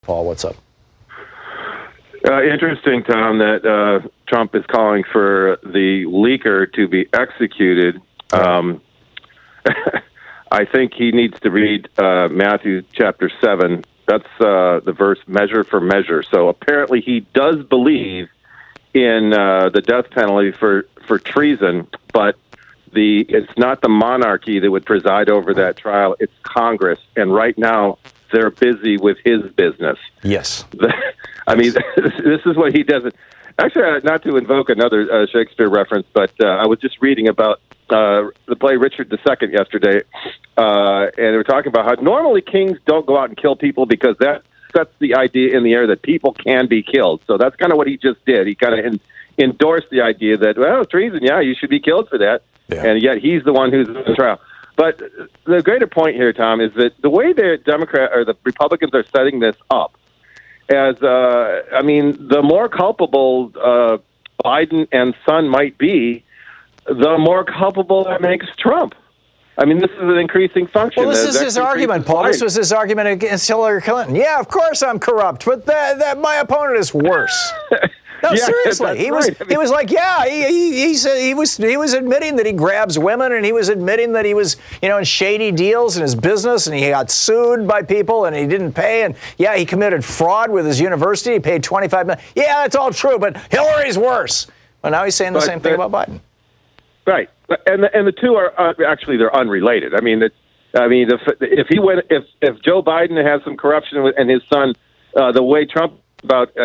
Paul, what's up? Interesting, Tom, that Trump is calling for the leaker to be executed. I think he needs to read Matthew chapter 7. That's the verse, measure for measure. So apparently he does believe in the death penalty for treason, but it's not the monarchy that would preside over that trial. It's Congress. And right now, they're busy with his business. Yes. I mean, this is what he does. Actually, not to invoke another Shakespeare reference, but I was just reading about the play Richard II yesterday, and they were talking about how normally kings don't go out and kill people because that sets the idea in the air that people can be killed. So that's kind of what he just did. He kind of endorsed the idea that, well, treason, yeah, you should be killed for that. Yeah. And yet he's the one who's in the trial. But the greater point here, Tom, is that the way the the Republicans are setting this up, as the more culpable Biden and son might be, the more culpable that makes Trump. I mean, this is an increasing function. Well, this is his argument, Paul. This was his argument against Hillary Clinton. Yeah, of course I'm corrupt, but that my opponent is worse. No, yeah, seriously, he was like, yeah, he said he was admitting that he grabs women, and he was admitting that he was, in shady deals in his business, and he got sued by people, and he didn't pay, and yeah, he committed fraud with his university. He paid $25 million. Yeah, that's all true, but Hillary's worse. Well, now he's saying the same thing about Biden. Right, and the two are actually they're unrelated. If Joe Biden has some corruption and his son, the way Trump about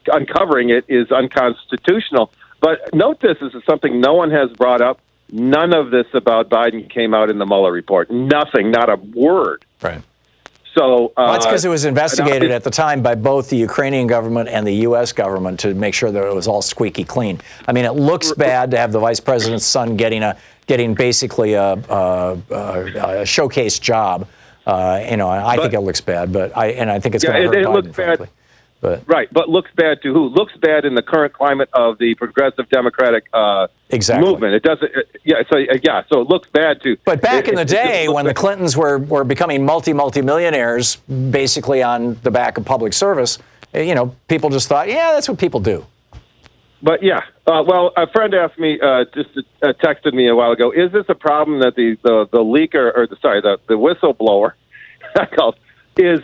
uncovering it is unconstitutional. But note this is something no one has brought up. None of this about Biden came out in the Mueller report. Nothing, not a word. Right. So that's because it was investigated at the time by both the Ukrainian government and the U.S. government to make sure that it was all squeaky clean. I mean, it looks bad to have the vice president's son getting basically a showcase job. I think it looks bad, but I think it's going to hurt Biden, looks bad. Frankly. But looks bad to who? Looks bad in the current climate of the progressive Democratic movement. It doesn't. So it looks bad to. But back in the day, when the Clintons were becoming multimillionaires, basically on the back of public service, people just thought, yeah, that's what people do. But yeah, a friend asked me, texted me a while ago, is this a problem that the leaker or the whistleblower is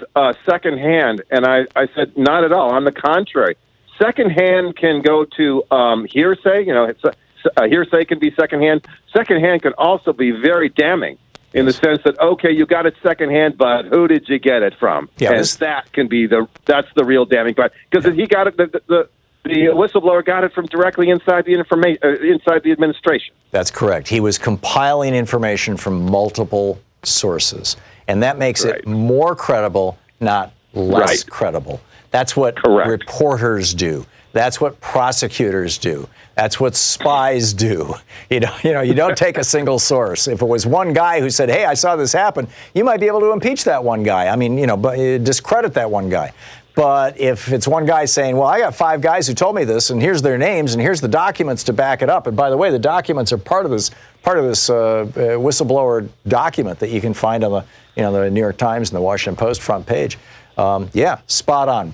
secondhand? And I said, not at all. On the contrary, secondhand can go to hearsay. Hearsay can be secondhand. Secondhand can also be very damning in the sense that, okay, you got it secondhand, but who did you get it from? Yeah, and that can be that's the real damning part, because he got it. The whistleblower got it from directly inside the inside the administration. That's correct. He was compiling information from multiple sources. And that makes it more credible, not less credible. That's what reporters do. That's what prosecutors do. That's what spies do. You don't take a single source. If it was one guy who said, hey, I saw this happen, you might be able to impeach that one guy. But discredit that one guy. But if it's one guy saying, well, I got 5 guys who told me this, and here's their names, and here's the documents to back it up. And by the way, the documents are part of this whistleblower document that you can find on the New York Times and the Washington Post front page. Spot on.